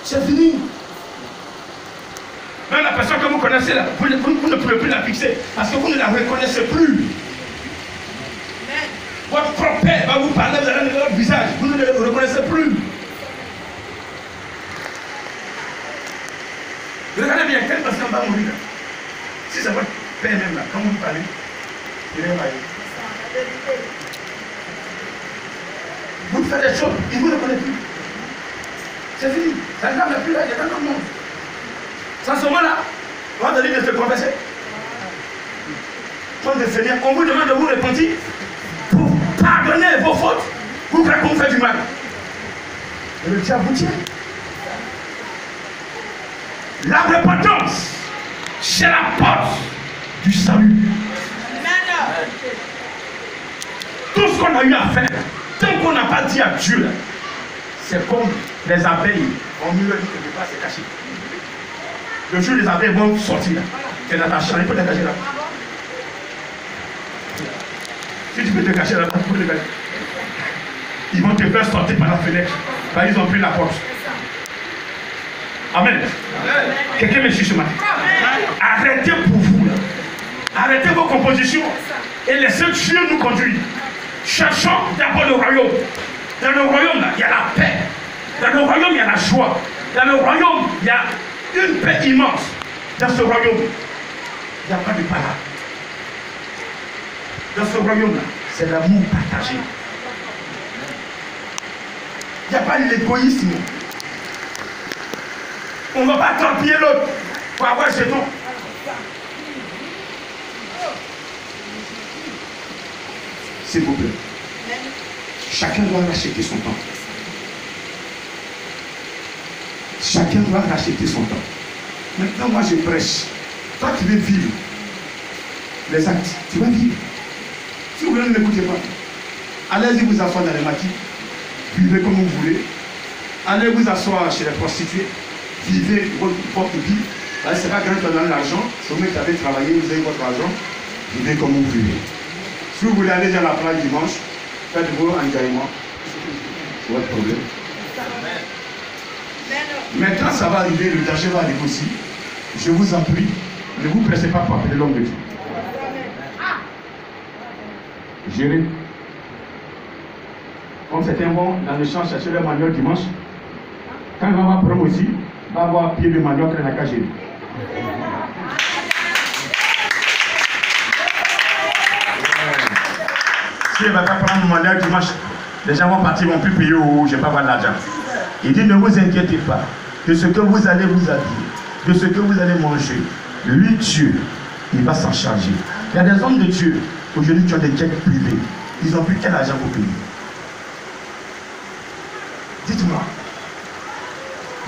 C'est fini. Même la personne que vous connaissez là, vous ne pouvez plus la fixer parce que vous ne la reconnaissez plus. Votre propre père va vous parler, vous allez dans votre visage, vous ne le reconnaissez plus. Regardez bien, quelle personne va mourir là? Si c'est votre père même là, quand vous parlez, il est marié. Vous faites des choses, il ne vous reconnaît plus. C'est fini. Ça ne plus là, il est dans le monde. Sans ce moment-là, on va donner de se confesser. Quand le Seigneur, on vous demande de vous repentir pour pardonner vos fautes. Vous croyez qu'on fait du mal. Et le diable vous tient. La repentance, c'est la porte du salut. Tout ce qu'on a eu à faire, tant qu'on n'a pas dit à Dieu, c'est comme les abeilles. On nous le dit que ne pas se cacher. Le jour où les abeilles vont sortir, c'est dans ta chambre, il faut te cacher là. Si tu peux te cacher là, tu peux te cacher. Ils vont te faire sortir par la fenêtre. Car ils ont pris la porte. Amen. Quelqu'un me suit ce matin. Arrêtez pour vous là. Arrêtez vos compositions et laissez Dieu nous conduire. Cherchons d'abord le royaume. Dans le royaume là, il y a la paix. Dans le royaume, il y a la joie. Dans le royaume, il y a une paix immense. Dans ce royaume, il n'y a pas de parade. Dans ce royaume-là, c'est l'amour partagé. Il n'y a pas l'égoïsme. On ne va pas torpiller l'autre pour avoir ce nom. S'il vous plaît. Chacun doit racheter son temps. Chacun doit racheter son temps. Maintenant, moi je prêche. Toi qui veux vivre les actes, tu vas vivre. Si vous ne m'écoutez pas, allez-y vous asseoir dans les maquis. Vivez comme vous voulez. Allez vous asseoir chez les prostituées. Vivez votre vie. Ce n'est pas quand vous donnez l'argent. C'est vous qui avez travaillé, vous avez votre argent. Vivez comme vous vivez. Si vous voulez aller dans la plage dimanche, faites vos engagements. C'est votre problème. Mais quand ça va arriver, le danger va arriver aussi. Je vous en prie, ne vous pressez pas pour appeler l'homme de Dieu. Gérez. Comme certains vont dans le champ chercher le manioc dimanche, quand il va avoir prendre aussi, il va avoir pied de manioc dans la cage. Si il ne va pas prendre mon manioc dimanche, les gens vont partir, ils ne vont plus payer ou je ne vais pas avoir de l'argent. Il dit ne vous inquiétez pas de ce que vous allez vous habiller, de ce que vous allez manger. Lui, Dieu, il va s'en charger. Il y a des hommes de Dieu, aujourd'hui qui ont des jets privés. Ils n'ont plus quel argent pour payer. Dites-moi,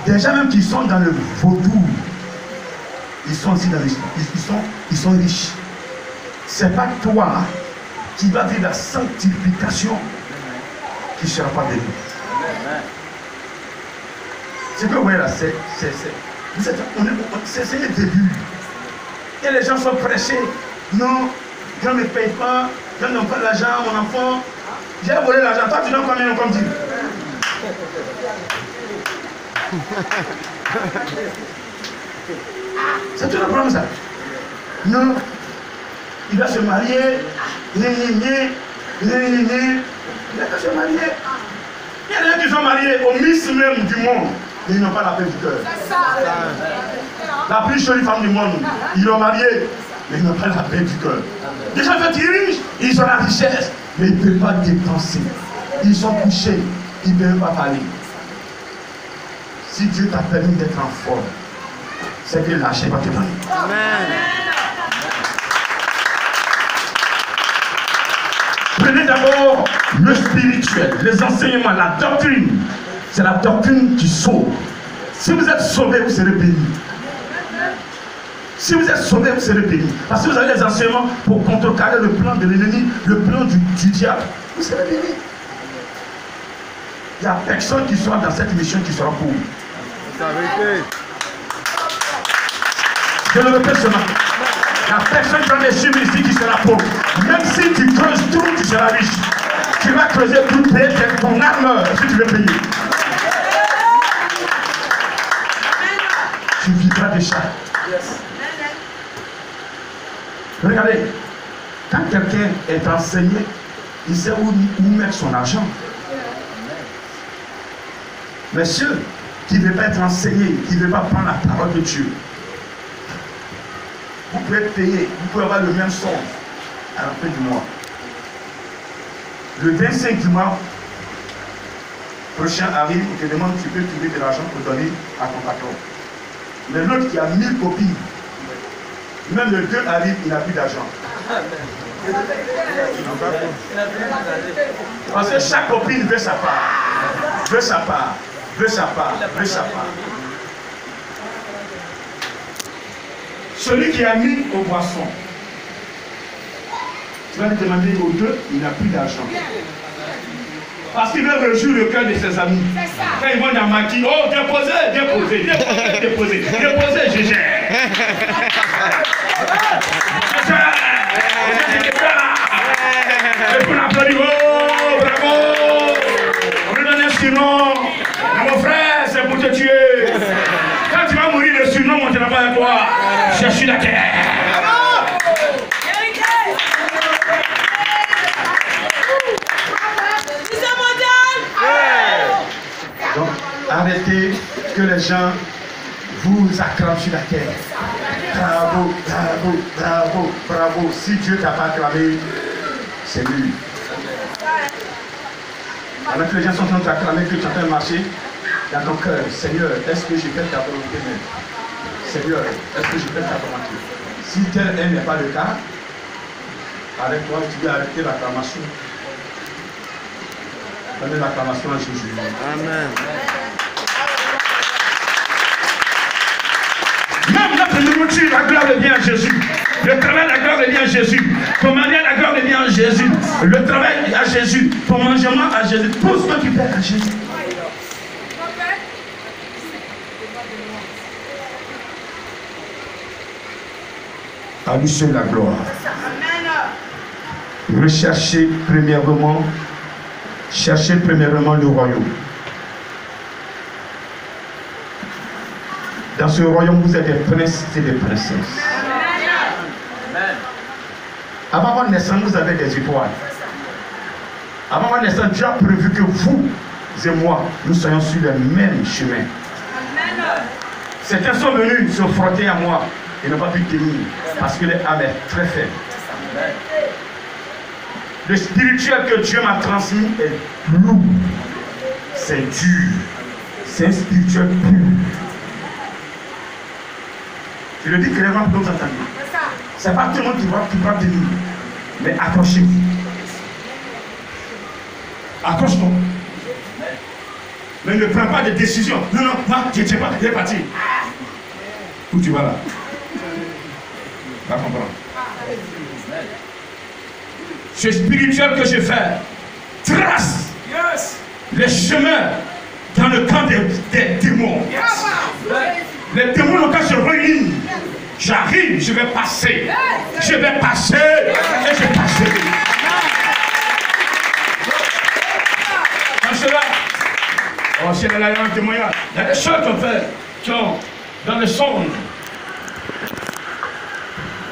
des gens même qui sont dans le vaudou, ils sont aussi dans les, ils sont riches. C'est pas toi qui vas vivre la sanctification qui ne sera pas béni. Ce que vous voyez là, c'est le début. Et les gens sont pressés. Non, je ne me paye pas, je ne donne pas l'argent, mon enfant. J'ai volé l'argent, toi tu donnes combien comme dit? C'est tout le problème ça. Non, il va se marier, il va se marier. Il y a des gens qui sont mariés au Miss même du monde, mais ils n'ont pas la paix du cœur. La plus jolie femme du monde, ils l'ont mariée, mais ils n'ont pas la paix du cœur. Les gens qui sont riches, ils ont la richesse, mais ils ne peuvent pas dépenser. Ils sont couchés, ils ne peuvent pas parler. Si Dieu t'a permis d'être en forme, c'est que l'argent va te donner. Amen. Prenez d'abord le spirituel, les enseignements, la doctrine. C'est la doctrine qui sauve. Si vous êtes sauvé, vous serez béni. Si vous êtes sauvé, vous serez béni. Parce que vous avez des enseignements pour contrecarrer le plan de l'ennemi, le plan du diable. Vous serez béni. Il n'y a personne qui sera dans cette mission qui sera pauvre. Je le répète ce matin. Il n'y a personne dans les chiffres ici qui sera pauvre. Même si tu creuses tout, tu seras riche. Tu vas creuser tout, payer ton arme si tu veux payer. vivras déjà. Regardez, quand quelqu'un est enseigné, il sait où mettre son argent. Mais ceux qui ne veulent pas être enseignés, qui ne veulent pas prendre la parole de Dieu, vous pouvez être payé, vous pouvez avoir le même son à la fin du mois. Le 25 du mois prochain arrive, il te demande si tu peux trouver de l'argent pour donner à ton patron. Mais l'autre qui a 1000 copines, même le 2 arrive, il n'a plus d'argent. Parce que chaque copine veut sa part. Veut sa part. Veut sa part. Veut sa part. Celui qui a mis au boisson, tu vas lui demander aux deux, il n'a plus d'argent. Parce qu'il veut réjouir le cœur de ses amis. Quand ils vont dans Maki, oh, déposez, déposez, déposez, déposez, déposez, je gère. Et puis on applaudit, oh, bravo. On lui donne un surnom. Mon frère, c'est pour te tuer. Quand tu vas mourir, le surnom ne montera pas à toi. Je suis la terre. Donc, arrêtez que les gens vous acclament sur la terre. Bravo, bravo, bravo, bravo. Si Dieu t'a pas acclamé, c'est lui. Alors que les gens sont en train d'acclamer que tu es en train de marcher dans ton cœur. Seigneur, est-ce que j'ai fait ta volonté même? Seigneur, est-ce que j'ai fait ta volonté? Si tel n'est pas le cas, avec toi, tu dois arrêter l'acclamation. Donnez l'acclamation à Jésus. Amen. Même notre nourriture, la gloire vient à Jésus. Le travail, la gloire vient à Jésus. Ton mariage, la gloire vient à Jésus. Le travail à Jésus. Ton mangement à Jésus. Tout ce que tu fais à Jésus. À lui seul la gloire. Recherchez premièrement le royaume. Dans ce royaume, vous êtes des princes et des princesses. Avant votre naissance, vous avez des étoiles. Avant votre naissance, Dieu a prévu que vous et moi, nous soyons sur le même chemin. Certains sont venus se frotter à moi et n'ont pas pu tenir parce que l'âme est très faible. Le spirituel que Dieu m'a transmis est lourd. C'est dur. C'est un spirituel pur. Je le dis clairement pour nous entendre. Ce n'est pas tout le monde qui va tenir. Mais accrochez-vous. Accroche-toi. Mais ne prends pas de décision. Non, non, moi, je ne tiens pas. Je vais partir. Où tu vas là? Va comprendre. Ce spirituel que je fais trace les chemins dans le camp des démons. Les démons, quand je réunis, j'arrive, je vais passer. Je vais passer et je passerai. Dans cela, oh, c'est la témoignage. Il y a des choses qu'on fait qui ont dans le songe.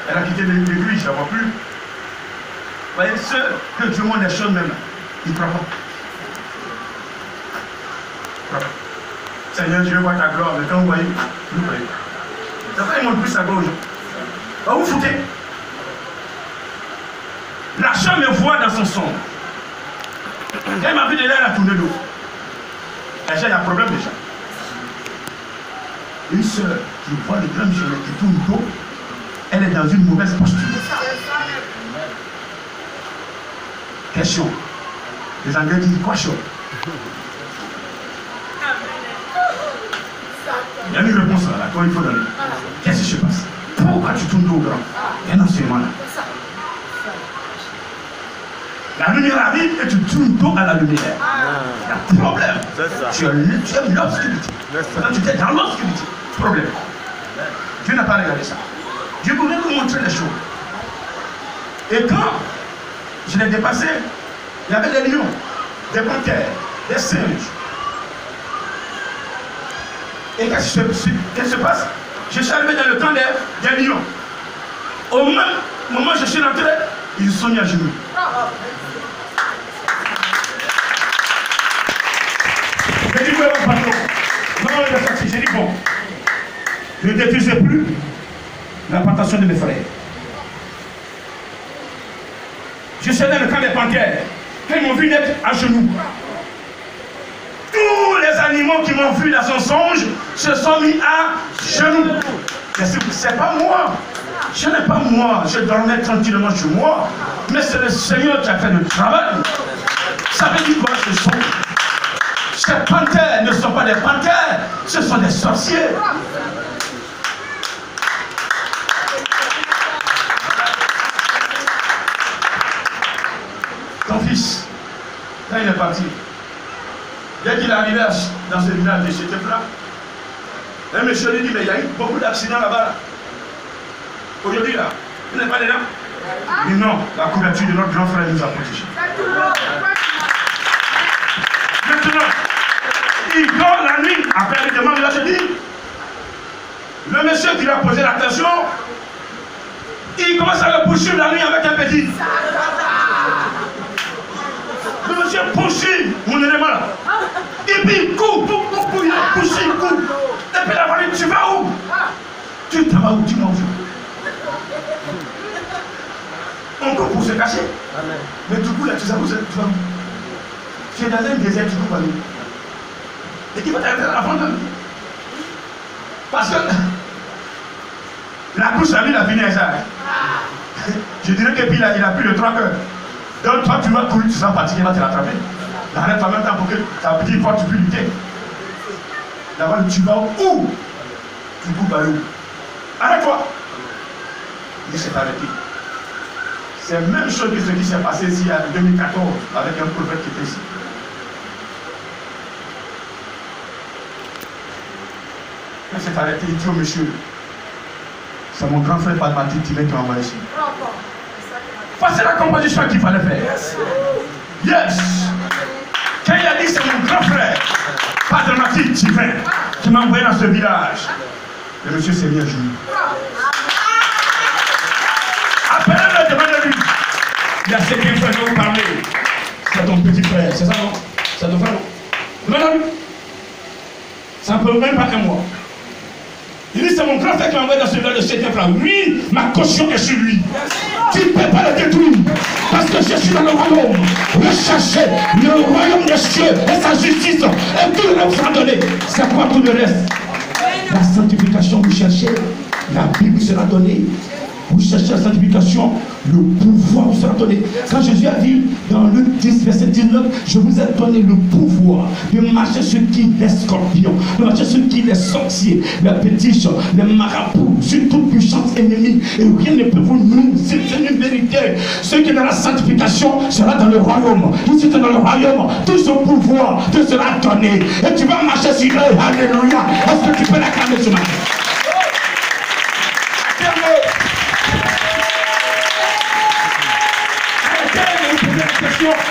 Elle a quitté l'église, je ne la vois plus. Vous voyez, ceux que Dieu montre les choses même, ils ne croient pas. Seigneur, je veux voir ta gloire, mais quand vous voyez, vous voyez. Ça fait, ils montrent plus sa gloire. Va vous foutez. L'argent me voit dans son son. Quand il m'a vu de l'air à tourner l'eau. Déjà, il y a un problème déjà. Une soeur qui voit le grand missionnaire qui tourne l'eau, elle est dans une mauvaise posture. Question. Les Anglais disent quoi chaud? Il y a une réponse là, quand il faut donner. Qu'est-ce qui se passe? Pourquoi tu tournes au grand? Il y a un enseignement là. La lumière arrive et tu tournes dos à la lumière. Il y a un problème. Tu aimes l'obscurité. Tu es dans l'obscurité. Problème. Dieu n'a pas regardé ça. Dieu voulait nous montrer les choses. Et quand je l'ai dépassé, il y avait des lions, des panthères, des singes. Et qu'est-ce qui se passe? Je suis arrivé dans le camp des lions. Au même moment où je suis rentré, ils sont mis à genoux. J'ai dit, ouais, patron. Non, il est sorti. J'ai dit, bon, ne détruisez plus la plantation de mes frères. Je suis dans le camp des panthères. Quand ils m'ont vu naître à genoux, tous les animaux qui m'ont vu dans son songe se sont mis à genoux. C'est pas moi. Ce n'est pas moi. Je dormais tranquillement chez moi. Mais c'est le Seigneur qui a fait le travail. Ça veut dire quoi ce sont? Ces panthères ne sont pas des panthères, ce sont des sorciers. Ton fils, quand il est parti, dès qu'il est arrivé dans ce village de Chétefla, un monsieur lui dit, mais il y a eu beaucoup d'accidents là-bas. Aujourd'hui, là, il n'est pas dedans. Il dit non, la couverture de notre grand frère nous a protégés. Maintenant, il dort la nuit, après il demande, là je dis, le monsieur qui lui a posé la question, il commence à le poursuivre la nuit avec un petit. Le monsieur poursuit mon élément là. Et puis il court, il poursuit, il court. Et puis la voiture, tu vas où? Tu t'en vas où? Dis-moi où. On court pour se cacher. Mais du coup là, tu vas où? Tu es dans un désert, tu cours pas où? Et qui va t'arrêter à la frontière? Parce que la couche à lui, il a fini ça. Je dirais que puis il a plus de 3 heures. Donc toi, tu vas courir, tu seras fatigué, il va te rattraper. Arrête en même temps pour que ta petite fois tu puisses lutter. D'abord, tu vas où? Tu cours par où? Arrête-toi! Il s'est arrêté. C'est la même chose que ce qui s'est passé ici en 2014 avec un prophète qui était ici. Il s'est arrêté, il dit au monsieur, c'est mon grand frère Padmatique qui m'a envoyé ici. C'est la composition qu'il fallait faire. Yes! Quand il a dit c'est mon grand frère Padmatique divin qui m'a envoyé dans ce village, le monsieur s'est mis à genoux. Appelez-le, demandez-lui. Il y a ce qu'il faut nous parler. C'est ton petit frère, c'est ça non? C'est ton frère non? Demandez-lui. Ça ne peut même pas un mois. Il dit c'est mon grand frère qui m'a envoyé dans ce village de cette là. Oui, ma caution est sur lui. Tu ne peux pas le détruire. Parce que je suis dans le royaume. Recherchez le royaume des cieux et sa justice. Et tout le monde sera donné. C'est quoi tout le reste? La sanctification, vous cherchez. La Bible sera donnée. Vous cherchez la sanctification, le pouvoir vous sera donné. Quand Jésus a dit dans Luc 10, verset 19, je vous ai donné le pouvoir de marcher sur qui? Les scorpions, de marcher sur qui? Les sorciers, les petits, les marabouts, sur toute puissance ennemie. Et rien ne peut vous nous. C'est une vérité. Ce qui est dans la sanctification sera dans le royaume. Ici, dans le royaume, tout ce pouvoir te sera donné. Et tu vas marcher sur eux. Alléluia. Est-ce que tu peux l'acclamer ce matin?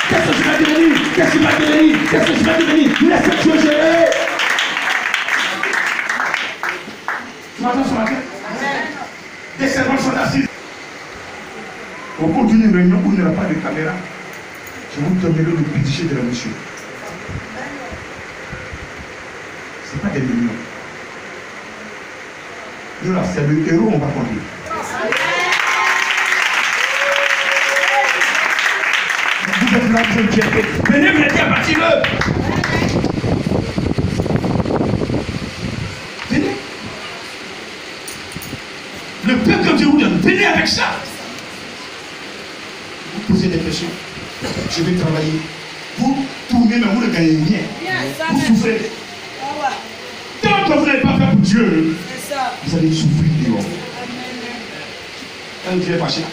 Qu'est-ce que je vais devenir? Qu'est-ce que je vais devenir? Qu'est-ce que je vais devenir? Laisse Dieu gérer. Tu m'entends ce matin? Des servants sont assis. Au cours d'une réunion où il n'y aura pas de caméra, je vous donnerai le budget de la mission. Ce n'est pas des millions. Nous là, c'est le héros, on va conduire. Venez m'aider à bâtir l'œuvre. Venez. Le peuple de vous donne. Venez avec ça. Vous posez des questions. Je vais travailler. Vous tournez, mais vous ne gagnez rien. Vous souffrez. Tant que vous n'avez pas fait pour Dieu, vous allez souffrir dehors. Quand Dieu est fâché.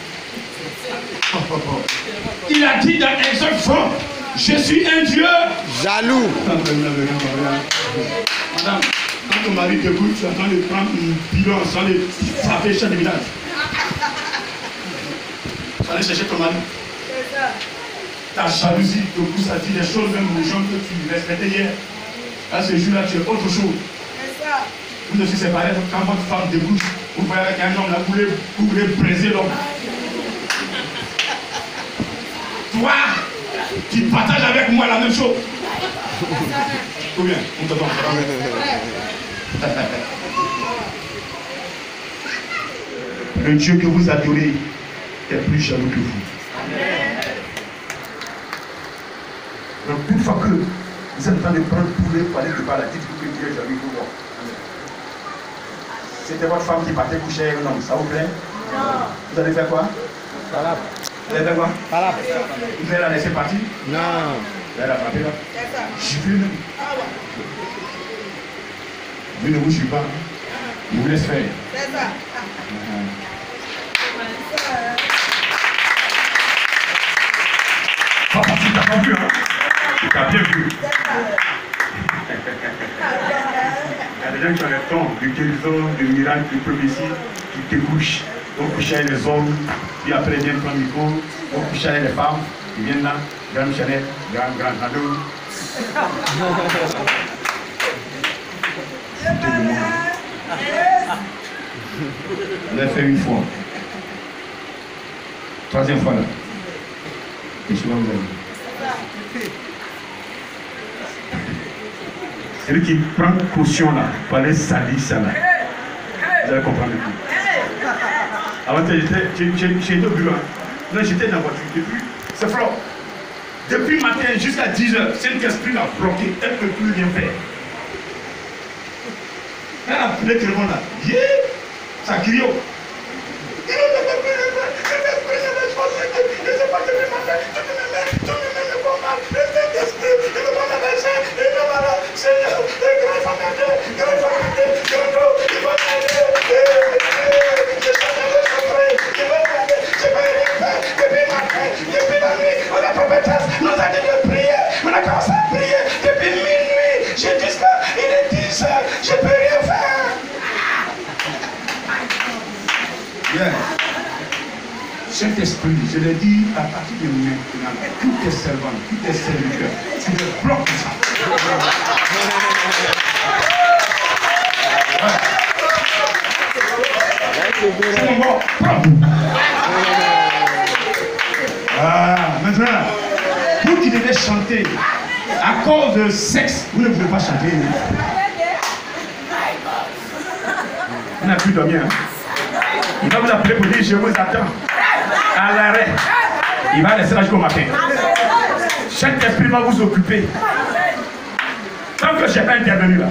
Il a dit dans Exode 30, je suis un Dieu jaloux. Madame, quand ton mari t'écoute, tu attends de prendre une bidon sans les frapper chaque village. Tu vas aller chercher ton mari. Ta jalousie te pousse à dire des choses même aux gens que tu respectais hier. À ce jour-là, tu es autre chose. Vous aussi séparés, quand votre femme débouche, vous voyez avec un homme là, vous voulez briser l'homme. Toi, qui partages avec moi la même chose. Ou bien, on te donne. Le Dieu que vous adorez est plus jaloux que vous. Donc, une fois que vous êtes en train de prendre pour les palais de balade, dites-vous que Dieu est jaloux que vous. C'était votre femme qui partait coucher avec un homme, ça vous plaît? Non. Vous allez faire quoi? Voilà. Vous allez faire quoi? Voilà. Vous allez la laisser partir? Non. Vous allez la frapper là? C'est ça. Je veux même. Dieu ne vous suit pas. Il vous laisse faire. C'est ça. Papa, tu t'as pas vu, hein? Tu t'as bien vu. Il y a des gens qui ont le temps de guérison, de miracles, de prophétie, qui te couchent. On couche avec les hommes, puis après ils viennent prendre le micro, on couche avec les femmes, ils viennent là, grande Chanel, grand cadeau. On l'a fait une fois. Troisième fois là. Et souvent vous avez. Celui qui prend caution là, pour aller salir ça là. Vous allez comprendre le coup. Avant j'étais au bureau. Non, j'étais dans la voiture depuis. C'est Flo. Depuis matin jusqu'à 10h, Saint-Esprit l'a bloqué. Elle ne peut plus rien faire. Elle a appelé tout le monde là. Yeah! Ça crie. Nous a dit de prier, on a commencé à prier depuis minuit. J'ai dit ça, il est 10 heures, je ne peux rien faire. Yeah. Saint-Esprit, je l'ai dit à partir de maintenant, tous tes servants, tous tes serviteurs, tu le bloques ça. C'est mon mot, propre. Ah, maintenant, vous qui devez chanter, à cause de sexe, vous ne pouvez pas chanter. On n'a plus dormi. Hein? Il va vous appeler pour dire je vous attends. À l'arrêt. Il va laisser là jusqu'au matin. Chaque esprit va vous occuper. Tant que je n'ai pas intervenu là.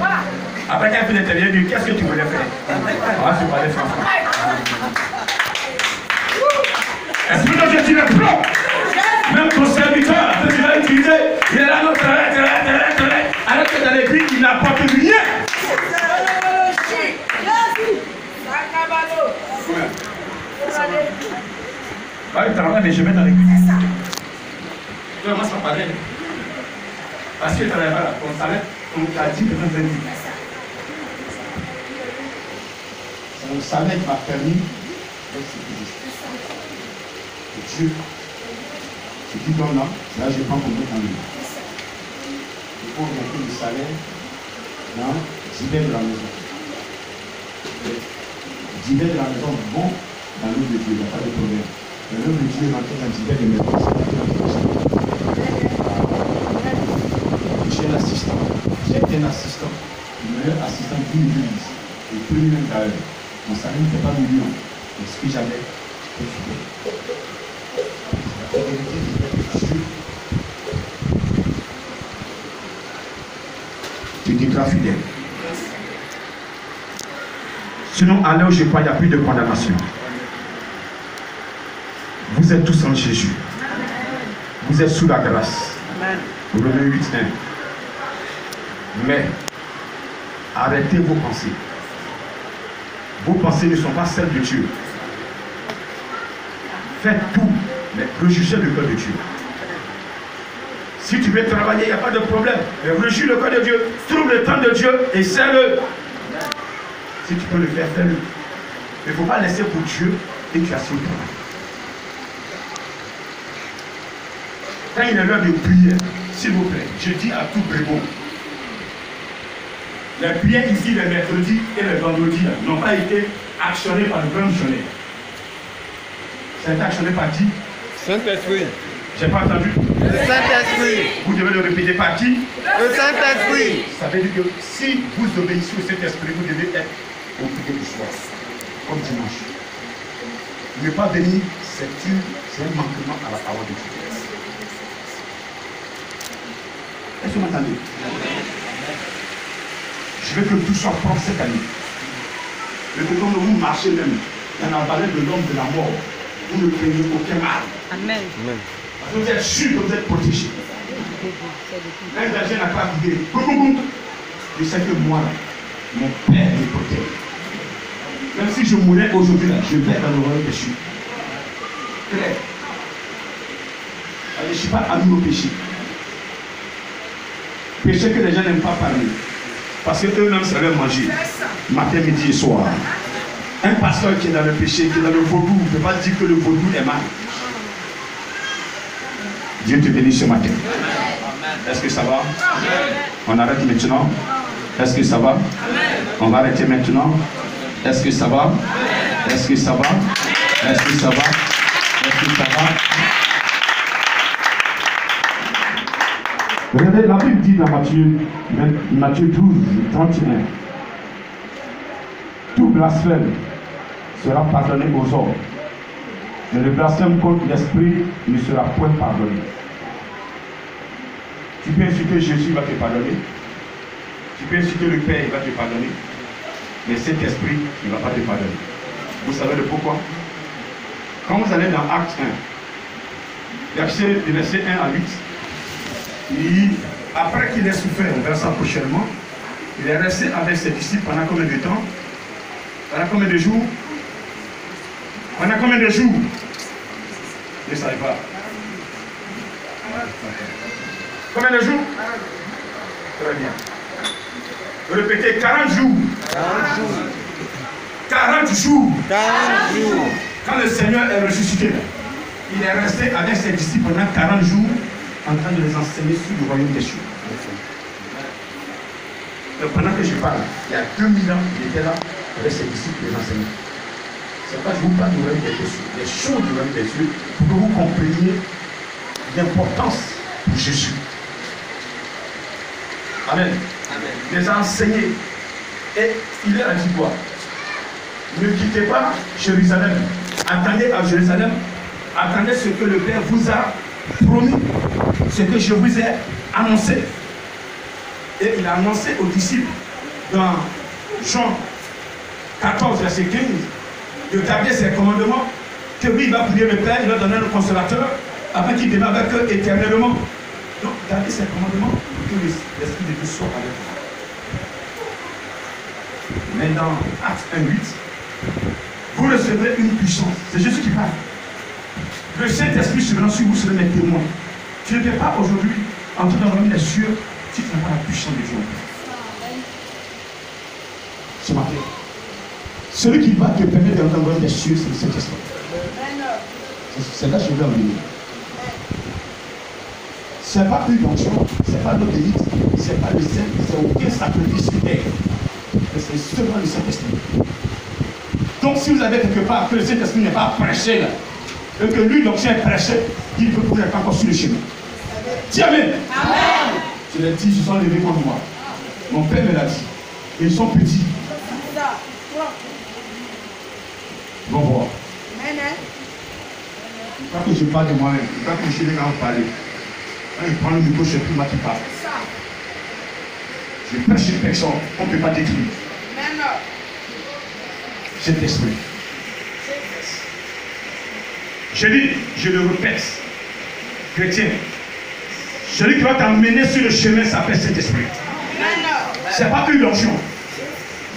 Après qu'un peu d'intervenir, il dit qu'est-ce que tu voulais faire? On va se parler franchement. Esprit de Dieu, tu le prends. Même ton serviteur, tu vas utiliser, il est là, non, alors que dans l'église, il n'apporte rien. Ouais, mais je vais dans l'église. Tu commences à parler. Parce que tu n'avais pas là, on s'arrête, on t'a dit de me venir. C'est mon salaire qui m'a permis d'être sécurisé. Et Dieu, ce qui donne là, là je prends pour mettre en ligne. Il faut augmenter le salaire dans 10 de la maison. 10 de la maison vont dans l'œuvre de Dieu, il n'y a pas de problème. Mais l'œuvre de Dieu est rentrée dans 10 de la maison. J'ai l'assistant. J'ai un assistant. Le meilleur assistant d'une église. Et plus même d'ailleurs. Mon salaire ne fait pas million. Mais ce que j'avais, je peux faire. La vérité de Dieu. Tu déclares fidèle. Sinon, à l'heure où je crois, il n'y a plus de condamnation. Vous êtes tous en Jésus. Vous êtes sous la grâce. Romains 8, 1. Mais, arrêtez vos pensées. Vos pensées ne sont pas celles de Dieu. Faites tout, mais rejugez le cœur de Dieu. Si tu veux travailler, il n'y a pas de problème. Mais rejuge le cœur de Dieu. Trouve le temps de Dieu et serre-le. Si tu peux le faire, fais-le. Mais il ne faut pas laisser pour Dieu et tu assures le travail. Quand il est l'heure de prière, s'il vous plaît, je dis à tout bébé, Les prières ici, les mercredis et les vendredis, n'ont pas été actionnées par le grand missionnaire. Ça a été actionné par qui? Saint-Esprit. J'ai pas entendu. Le Saint-Esprit. Vous devez le répéter par qui? Le Saint-Esprit. Ça veut dire que si vous obéissez au Saint-Esprit, vous devez être au prier du soir, comme dimanche. Ne pas venir, c'est un manquement à la parole de Dieu. Est-ce que vous m'entendez? Je veux que tout soit propre cette année. Je veux que quand vous marchez même dans la vallée de l'homme de la mort, vous ne craignez aucun mal. Amen. Parce que vous êtes sûr que vous êtes protégé. L'un d'argent n'a pas arrivé. Je sais que moi, mon Père me protège. Même si je mourais aujourd'hui, je vais dans le royaume des cieux. Claire. Je ne suis pas ami au péché. Péché que les gens n'aiment pas parler. Parce qu'eux-mêmes savaient manger. Matin, midi et soir. Un pasteur qui est dans le péché, qui est dans le vaudou, ne peut pas dire que le vaudou est mal. Dieu te bénisse ce matin. Est-ce que ça va? On arrête maintenant? Est-ce que ça va? On va arrêter maintenant? Est-ce que ça va? Est-ce que ça va? Est-ce que ça va? Est-ce que ça va? Regardez, la Bible dit dans Matthieu 12, 31. Tout blasphème sera pardonné aux hommes. Mais le blasphème contre l'esprit ne sera point pardonné. Tu peux insulter Jésus, il va te pardonner. Tu peux insulter le Père, il va te pardonner. Mais cet esprit, il ne va pas te pardonner. Vous savez le pourquoi? Quand vous allez dans Acte 1, verset 1 à 8, après qu'il ait souffert, on verra ça prochainement, il est resté avec ses disciples pendant combien de temps? Pendant combien de jours? Pendant combien de jours? Je ne savais pas. Combien de jours? Très bien. Répétez, 40 jours. 40 jours. 40 jours. 40 jours. Quand le Seigneur est ressuscité, il est resté avec ses disciples pendant 40 jours en train de les enseigner sur le royaume des cieux. Donc pendant que je parle, il y a 2000 ans, il était là avec ses disciples les enseignants. C'est pas que je vous parle du royaume des cieux, les choses du royaume des cieux, pour que vous compreniez l'importance de Jésus. Amen. Amen. Il les a enseignés. Et il leur a dit quoi? Ne quittez pas Jérusalem. Attendez à Jérusalem. Attendez ce que le Père vous a promis. Ce que je vous ai annoncé. Et il a annoncé aux disciples dans Jean 14, verset 15, de garder ses commandements, que lui il va prier le Père, il va donner le consolateur, afin qu'il demeure avec eux éternellement. Donc, gardez ses commandements pour que l'Esprit de Dieu soit avec vous. Mais dans Acte 1:8, vous recevrez une puissance. C'est Jésus qui parle. Le Saint-Esprit sera sur vous, serez mes témoins. Tu ne peux pas aujourd'hui entrer dans le royaume des cieux si tu n'as pas la puissance de Dieu. Ce matin, celui qui va te permettre d'entrer dans le royaume des cieux, c'est le Saint-Esprit. C'est là que je veux en venir. Ce n'est pas une onction, ce n'est pas notre élite, ce n'est pas le Saint, c'est aucun sacrifice sur terre. Mais c'est seulement le Saint-Esprit. Donc si vous avez quelque part que le Saint-Esprit n'est pas prêché là, et que lui donc c'est prêché, il peut vous être encore sur le chemin. Dis Amen. Amen. Je l'ai dit, ils sont levés comme moi. Mon père me l'a dit. Et ils sont petits. Bon voir. Pas que je parle de moi-même, pas que je vais en parler. Quand il prend le micro, c'est plus moi qui parle. Je prêche une personne qu'on ne peut pas décrire. Cet esprit. Je dis, je le répète, chrétien, celui qui va t'emmener sur le chemin s'appelle cet esprit. Ce n'est pas une onction.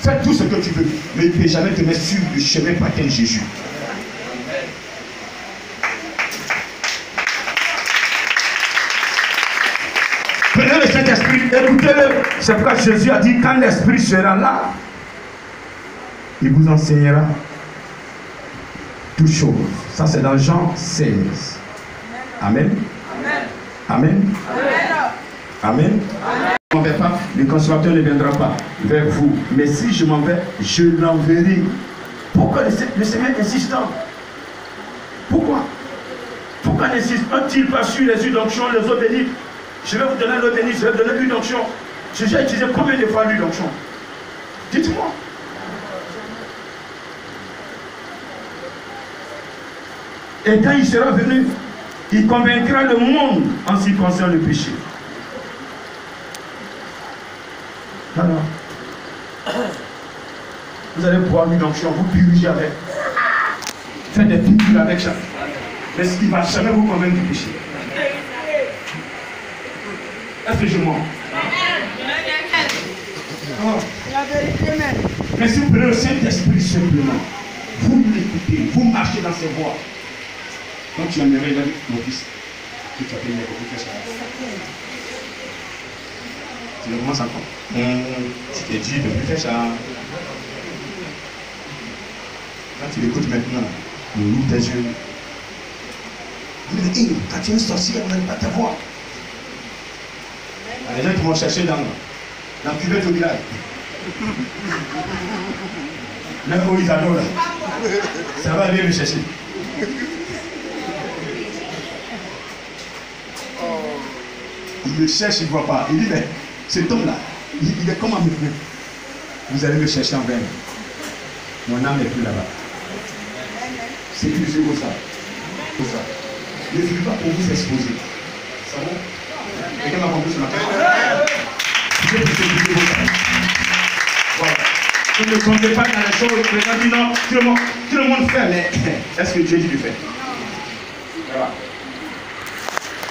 Fais tout ce que tu veux, mais il ne peut jamais te mettre sur le chemin par lequel Jésus. Prenez le Saint-Esprit, écoutez-le. C'est pourquoi Jésus a dit, quand l'Esprit sera là, il vous enseignera toutes choses. Ça, c'est dans Jean 16. Amen. Amen. Amen. Amen. Amen. Je ne m'en vais pas, le consommateur ne viendra pas vers vous. Mais si je m'en vais, je l'enverrai. Pourquoi le Seigneur insiste tant? Pourquoi? Pourquoi n'insiste-t-il pas sur les huiles d'onction, les eaux bénites? Je vais vous donner l'eau bénite, je vais vous donner l'huile d'onction. J'ai déjà utilisé combien de fois l'huile d'onction? Dites-moi. Et quand il sera venu, il convaincra le monde en ce qui concerne le péché. Alors, vous allez boire l'huile d'onction, vous purigez avec. Faites des pilules avec ça. Mais ce qui ne va jamais vous convaincre du péché. Est-ce que je mens? Oh. Mais si vous prenez le Saint-Esprit simplement, vous l'écoutez, vous marchez dans ses voies. Quand tu aimerais mon fils, tu t'appelles pour faire ça. Tu le commences encore. Tu t'es dit de plus faire ça. Quand tu l'écoutes maintenant, il ouvre tes yeux. Il dit, quand tu es sorcier, on n'aime pas ta voix. Les gens qui vont chercher dans la cuvette au village. Là où ils adorent là. Ça va aller me chercher. Il me cherche, il ne voit pas. Il dit, mais cet homme-là, il est comme un mec. Vous allez me chercher en vain. Mon âme n'est plus là-bas. C'est plus comme ça. Comme ça. Ne vivez pas pour vous exposer. Ça va? Quelqu'un m'a compris ce matin? Je vais vous expliquer vos âmes. Voilà. Vous ne comptez pas dans les choses. Les gens disent non, tout le monde fait, mais est-ce que Dieu dit de faire? Voilà.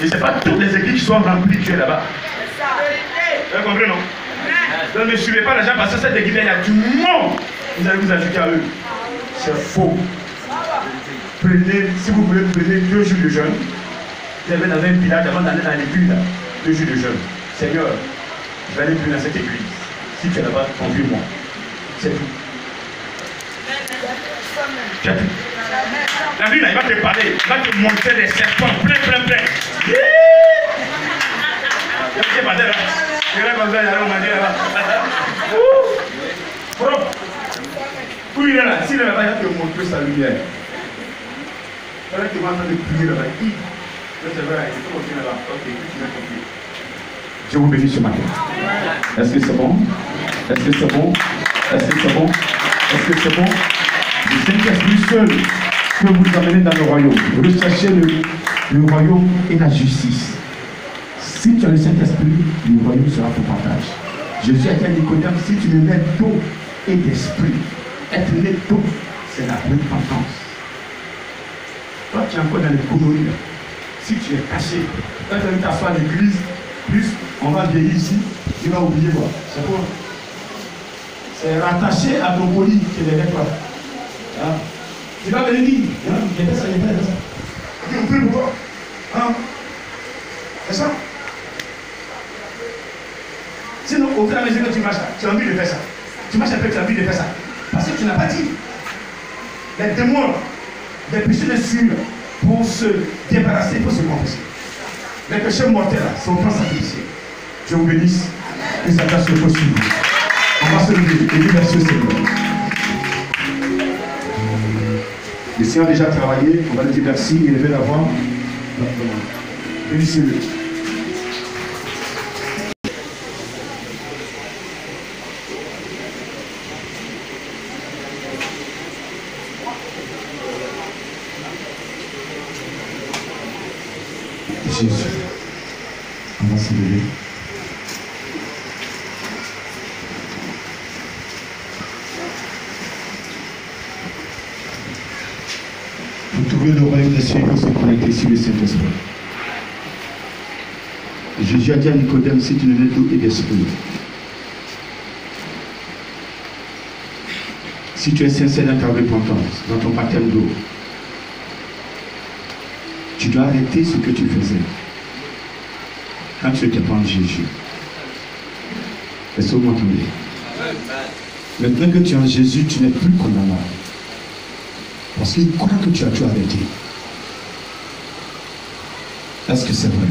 Et ce n'est pas toutes les églises qui sont remplies de Dieu là-bas. Vous avez compris, non? Donc ne suivez pas les gens parce que cette église, il y a du monde. Vous allez vous ajouter à eux. C'est faux. Prenez, si vous voulez, prenez 2 jours de jeûne. Vous avez dans un village avant d'aller dans l'église, 2 jours de jeûne. Seigneur, je vais aller plus dans cette église. Si tu es là-bas, conduis-moi. C'est tout. Tu as tout. La vie là, il va te parler, il va te montrer des serpents plein. C'est pas là. Je vais comme ça, il y a un manger là-bas. Propre. Où il est là? S'il est là-bas, il va te montrer sa lumière. Il va te montrer en train de prier là-bas. C'est vrai, il faut continuer là-bas. Ok, tu vas continuer. Dieu vous bénisse ce matin. Est-ce que c'est bon? Est-ce que c'est bon? Est-ce que c'est bon? Est-ce que c'est bon? Le Saint-Esprit seul peut vous amener dans le royaume. Recherchez le royaume et la justice. Si tu as le Saint-Esprit, le royaume sera pour partage. Jésus a dit à Nicodème, si tu me mets d'eau et d'esprit, être né d'eau, c'est la repentance. Toi, tu es encore dans les conneries. Si tu es caché, quand tu vas t'asseoir à l'église, plus on va vieillir ici, tu vas oublier quoi. C'est quoi? C'est rattaché à ton colis qui est derrière toi. Hein? Tu vas venir dire, il y a ça, il y a ça. On prie pour toi. Hein? C'est ça? Sinon, au fur et à mesure que tu marches, tu as envie de faire ça. Tu marches un peu, tu as envie de faire ça. Parce que tu n'as pas dit. Les démons, les péchés de suivre, pour se débarrasser, il faut se confesser. Les péchés mortels, c'est au temps sacrifié. Dieu vous bénisse. Que ça fasse le possible. On va se lever et dire merci au Seigneur. Le Seigneur a déjà travaillé, on va le dire merci et lever la voix. Bénissez-le. Jésus, on va se lever. Pour trouver le royaume des cieux, il faut se connecter sur le Saint-Esprit. Jésus a dit à Nicodème, si tu ne mets d'eau et d'esprit, si tu es sincère dans ta repentance, dans ton baptême d'eau, tu dois arrêter ce que tu faisais quand tu étais pas en Jésus. Est-ce que vous m'entendez? Maintenant que tu es en Jésus, tu n'es plus condamnable. Parce qu'il croit que tu as tout arrêté. Est-ce que c'est vrai?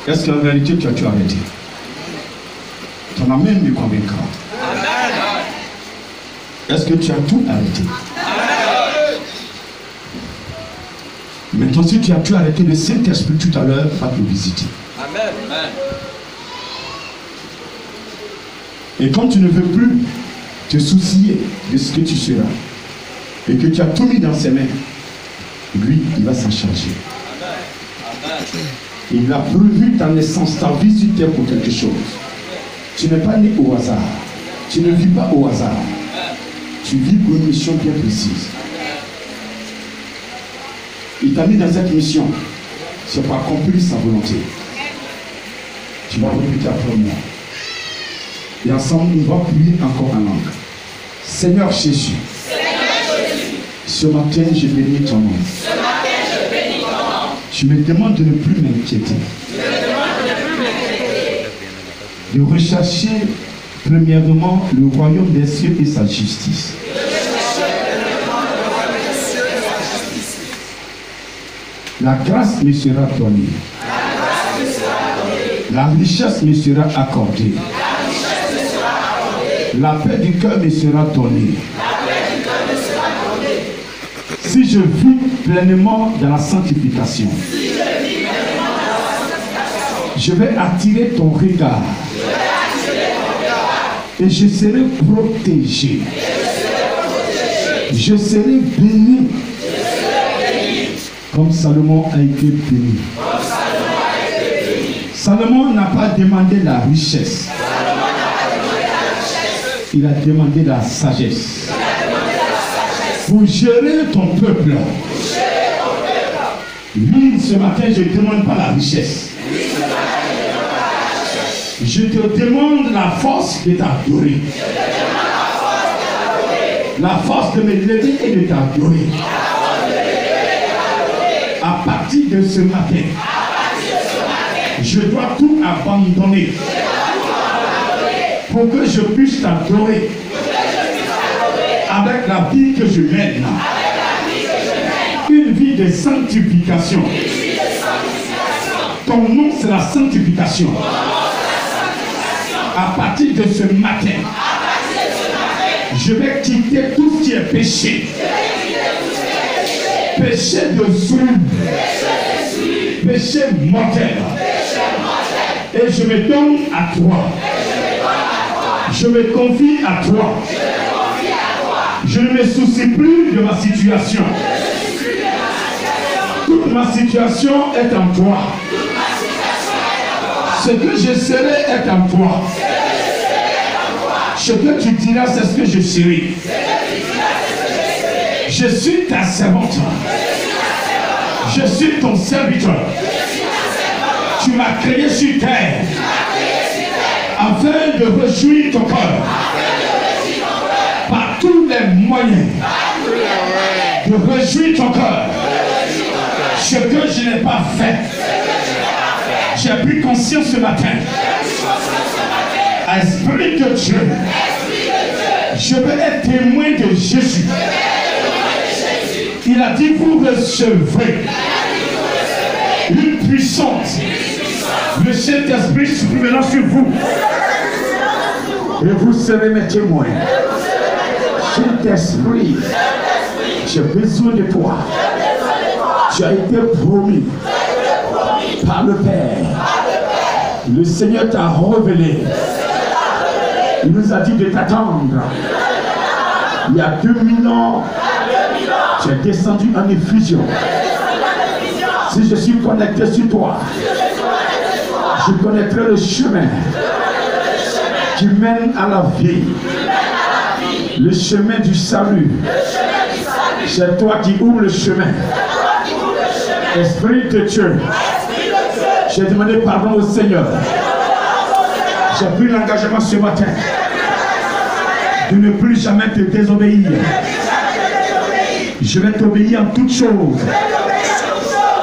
Est-ce qu'en réalité tu as tout arrêté? Ton amen me convaincra. Est-ce que tu as tout arrêté? Maintenant, si tu as tout arrêté, le Saint-Esprit tout à l'heure va te visiter. Amen. Et quand tu ne veux plus te soucier de ce que tu seras, et que tu as tout mis dans ses mains, lui, il va s'en charger. Il a prévu ta naissance, ta vie sur terre pour quelque chose. Tu n'es pas né au hasard. Tu ne vis pas au hasard. Tu vis pour une mission bien précise. Il t'a mis dans cette mission. C'est pour accomplir sa volonté. Tu vas répéter après moi. Et ensemble, nous allons prier encore en langue. Seigneur Jésus, ce matin, je bénis ton nom. Je me demande de ne plus m'inquiéter. De rechercher premièrement le royaume des cieux et sa justice. La grâce me sera donnée. La richesse me sera accordée. La paix du cœur me sera donnée. Si je vis pleinement dans la sanctification, je vais attirer ton regard et je serai protégé. Je serai béni comme Salomon a été béni. Salomon n'a pas demandé la richesse. Il a demandé la sagesse. Pour gérer ton peuple. Lui, ce matin, je ne demande pas la richesse. Je te demande la force de t'adorer. La force de me lever et de t'adorer. À partir de ce matin, je dois tout abandonner pour que je puisse t'adorer avec la vie que je mène. Une vie de sanctification. Ton nom, c'est la sanctification. À partir de ce matin, je vais quitter tout ce qui est péché. Péché de souillure. Péché mortel. Et je me donne à toi. Je me confie à toi. Je ne me soucie plus de ma situation. Toute ma situation est en toi. Ce que je serai est en toi. Ce que tu diras, c'est ce que je serai. Je suis ta servante. Je suis ton serviteur. Tu m'as créé sur terre afin de réjouir ton cœur par tous les moyens de réjouir ton cœur. Ce que je n'ai pas fait, j'ai pris conscience ce matin. Esprit de Dieu, je veux être témoin de Jésus. Il a dit, vous recevrez une puissance. Le Saint-Esprit supprimera sur vous. Et vous serez mes témoins. Saint-Esprit, j'ai besoin de toi. Tu as été promis par le Père. Le Seigneur t'a révélé. Il nous a dit de t'attendre. Il y a 2000 ans, tu es descendu en effusion. Si je suis connecté sur toi, je connaîtrai le chemin qui mène à la vie. Le chemin du salut. C'est toi qui ouvres le chemin. Esprit de Dieu, j'ai demandé pardon au Seigneur. J'ai pris l'engagement ce matin de ne plus jamais te désobéir. Je vais t'obéir en toutes choses,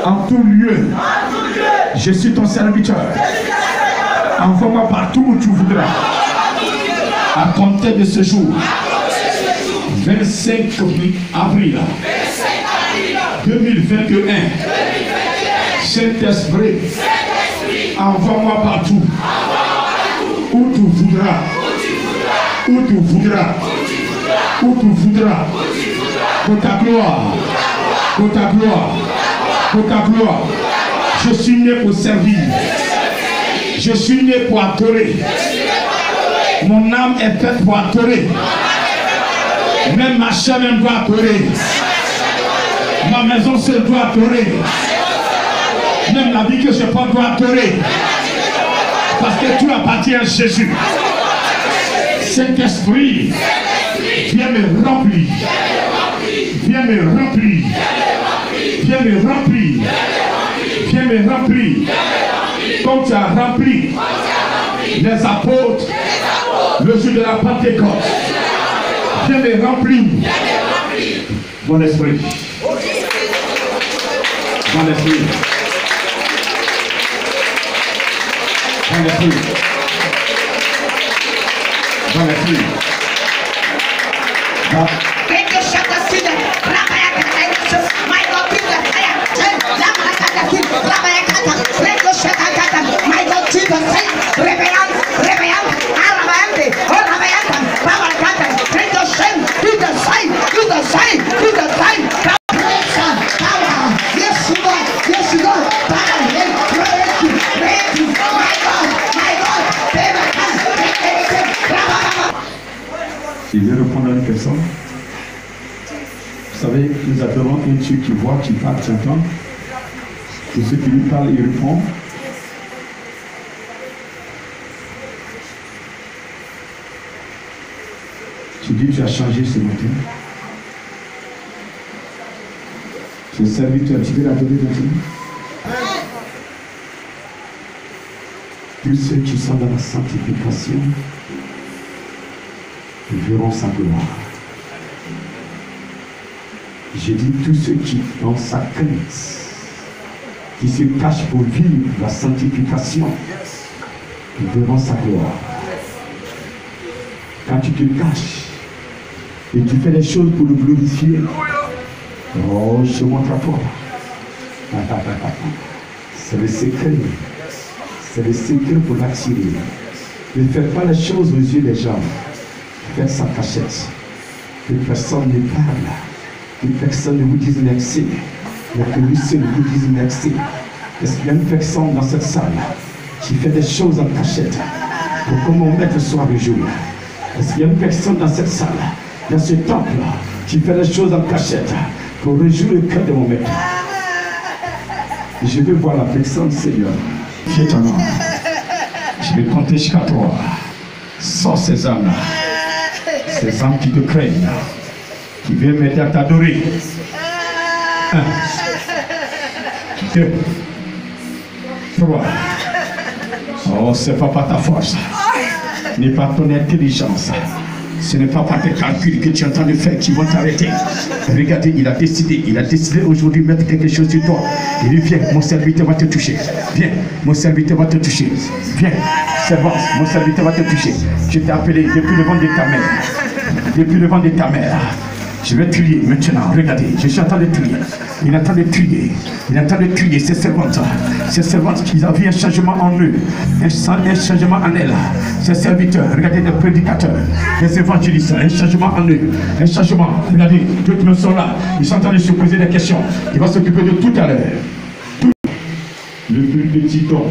en tout lieu. Je suis ton serviteur. Envoie-moi partout où tu voudras. À compter de ce jour, 25 avril 2021, Saint-Esprit, envoie-moi partout où tu voudras. voudras, où tu voudras, où tu voudras, pour ta gloire, pour ta gloire, pour ta gloire. Je suis né pour servir. Je suis né pour adorer. Mon âme est faite pour adorer. Même ma chair même doit adorer. Ma maison se doit adorer. Même la vie que je porte doit adorer. Parce que tout appartient à Jésus. Saint-Esprit, viens me remplir. Viens me remplir. Viens me remplir. Viens me remplir. Comme tu as rempli les apôtres le jour de la Pentecôte. Viens me remplir. Mon esprit. Mon esprit. Mon esprit. Mon esprit. Je vais répondre à une personne. Vous savez, nous adorons un Dieu qui voit, qui parle, qui entend. Pour ceux qui lui parlent, il répond. Tu dis, tu as changé ce matin. Tu es serviteur, tu veux l'adorer maintenant. Tous ceux qui sont dans la sanctification verront sa gloire. J'ai dit tous ceux qui ont sa crainte, qui se cachent pour vivre la sanctification, verront sa gloire. Quand tu te caches et tu fais les choses pour le glorifier, oh, je montre à toi. C'est le secret. C'est le secret pour l'attirer. Ne faites pas les choses aux yeux des gens. Faites sa cachette. Que personne ne parle. Que personne ne vous dise merci. Mais que lui seul vous dise merci. Est-ce qu'il y a une personne dans cette salle qui fait des choses en cachette pour que mon maître soit rejoint? Est-ce qu'il y a une personne dans cette salle, dans ce temple, qui fait des choses en cachette pour réjouir le cœur de mon maître? Je veux voir la personne, Seigneur. Fais ton nom. Je vais compter jusqu'à 3. Sors ces âmes-là. Ces âmes qui te craignent, qui viennent m'aider à t'adorer. 1, 2, 3. Oh, ce n'est pas par ta force, ce n'est pas ton intelligence, ce n'est pas par tes calculs que tu es en train de faire qui vont t'arrêter. Regardez, il a décidé aujourd'hui de mettre quelque chose sur toi. Il dit, viens, mon serviteur va te toucher. Viens, mon serviteur va te toucher. Viens, servante, mon serviteur va te toucher. Je t'ai appelé depuis le ventre de ta mère. Depuis le ventre de ta mère. Je vais trier maintenant. Regardez, je suis en train de trier. Il est en train de trier. Il est en train de trier ces servantes. Ces servantes qui ont vu un changement en eux. Un changement en elles. Ces serviteurs, regardez les prédicateurs, les évangélistes, un changement en eux. Un changement. Regardez, toutes me sont là. Ils sont en train de se poser des questions. Il va s'occuper de tout à l'heure. Le plus petit don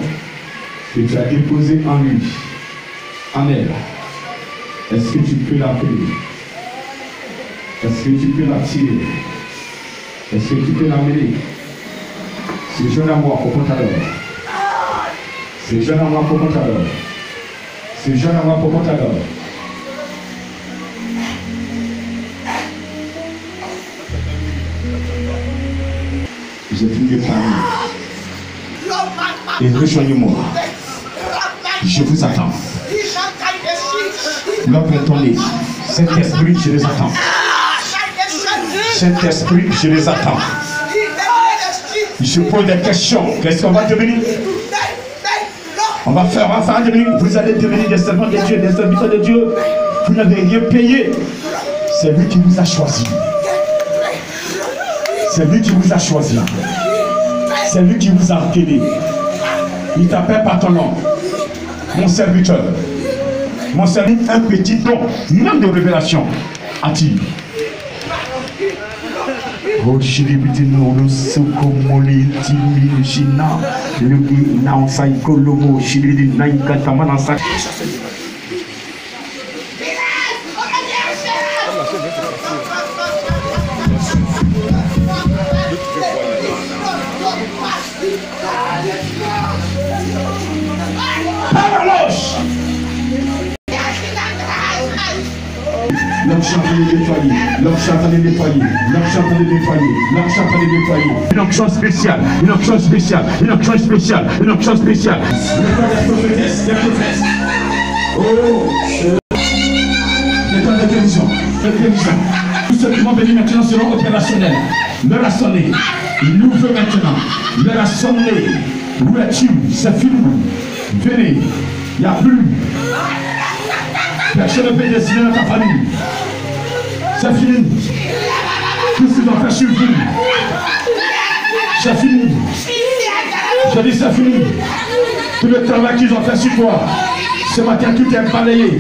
que tu as déposé en lui, en elle. Est-ce que tu peux l'appeler? Est-ce que tu peux l'attirer? Est-ce que tu peux l'amener? C'est jeune à moi pour mon talent. C'est jeune à moi pour mon talent. C'est jeune à moi pour mon talent. J'ai fini de parler. Et rejoignez-moi. Je vous attends. L'homme est tombé. Saint-Esprit, je les attends. Saint-Esprit, je les attends. Je pose des questions. Qu'est-ce qu'on va devenir? On va faire devenir. Vous allez devenir des servants de Dieu, des serviteurs de Dieu. Vous n'avez rien payé. C'est lui qui vous a choisi. C'est lui qui vous a choisi. C'est lui qui vous a appelé. Il t'appelle par ton nom. Mon serviteur. mon service, un petit don, même de révélation. Attire. Oh, Shiribitino, le Sokomoli, Timi, China, le Nansai Kolomo, Shiridi, Naika, Tamanasa. Paraloche! L'homme chante les nettoyer, l'homme chante les nettoyer, l'homme chante les nettoyer, l'homme chante les nettoyer. Une onction spéciale, une onction spéciale, une onction spéciale, une onction spéciale. Oh, l'état de télévision, tous ceux qui vont venir maintenant seront opérationnels. L'heure a sonné, il ouvre maintenant. L'heure a sonné. Où es-tu? C'est fini. Venez, il n'y a plus. Personne ne peut décider dans ta famille. C'est fini. Tout ce qu'ils ont fait sur vous. C'est fini. J'ai dit c'est fini. Tout le travail qu'ils ont fait sur toi. Ce matin, tout est balayé.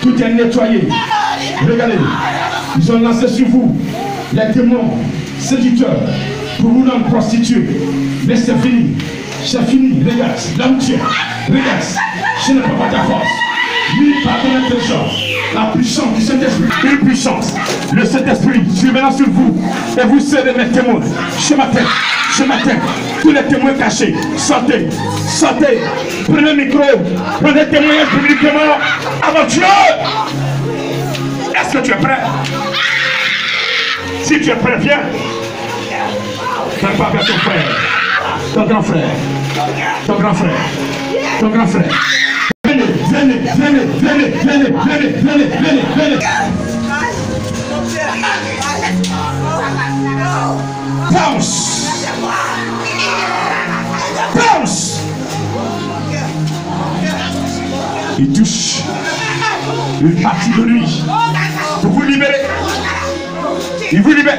Tout est nettoyé. Regardez. Ils ont lancé sur vous les démons séducteurs pour vous rendre prostituée. Mais c'est fini. C'est fini. Regarde. L'homme Dieu. Regarde. Je ne peux pas ta force. Lui, par ton intelligence, la puissance du Saint-Esprit, une puissance, le Saint-Esprit, je suis maintenant sur vous, et vous serez mes témoins. Ce matin, tous les témoins cachés, sortez, sortez, prenez le micro, prenez le témoignage publiquement avant Dieu. Est-ce que tu es prêt? Si tu es prêt, viens. Fais pas avec ton frère, ton grand frère, ton grand frère, ton grand frère. Venez, venez, venez, venez, venez, venez, venez, venez, venez. Bounce. Bounce. Il touche une partie de lui pour vous libérer. Il vous libère.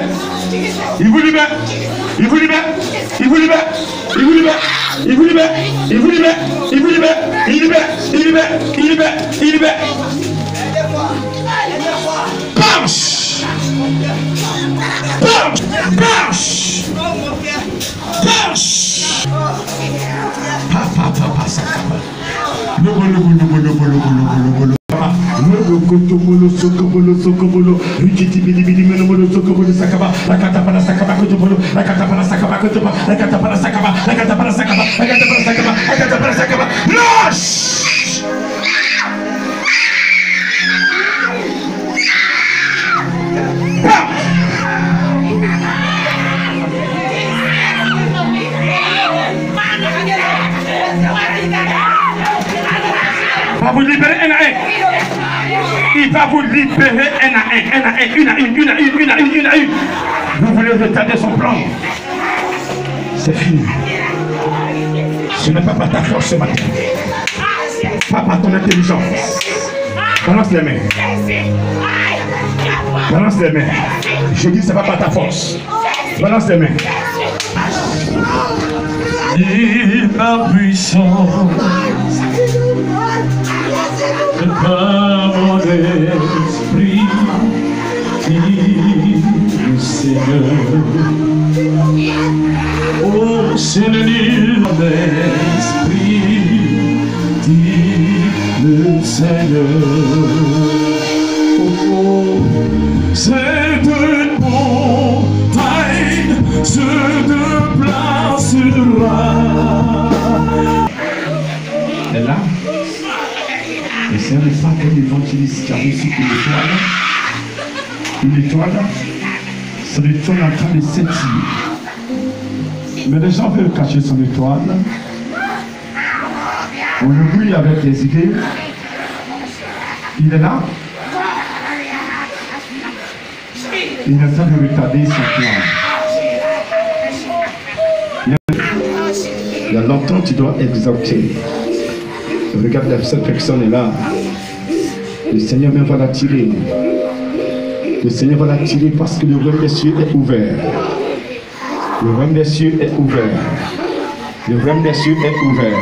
Il vous libère. Il vous libère. Il vous libère. Il vous libère. Il vous libère. Il vous libère. Il vous libère. Il libère. Il libère. Il libère. Il libère. Punch. Punch. Punch. Punch. Papa, papa, ça va. Molo sokobolo rikiti bidi bidi meno molo sokobolo sakaba la katapana sakaba kotobolo la katapana sakaba kotoba la katapana sakaba la katapana sakaba la katapana sakaba la katapana sakaba lâche. Va vous libérer un à un. Il va vous libérer un à un, une à une. Vous voulez retarder son plan. C'est fini. Ce n'est pas par ta force ce matin. Pas par ton intelligence. Balance les mains. Balance les mains. Je dis c'est pas par ta force. Balance les mains. Et par puissance, par mon esprit, dit le Seigneur. Oh Seigneur, l'esprit, dit le Seigneur. Oh, cette montagne se déplacera. Et là, et c'est un pas qu'un évangéliste qui a reçu une étoile, son étoile est en train de s'étiller. Mais les gens veulent cacher son étoile. On le brille avec des idées. Il est là. Il est en train de retarder son plan. Il y a longtemps tu dois exalter. Regarde, cette personne est là. Le Seigneur même va la tirer. Le Seigneur va la tirer parce que le royaume des cieux est ouvert. Le royaume des cieux est ouvert. Le royaume des cieux est ouvert.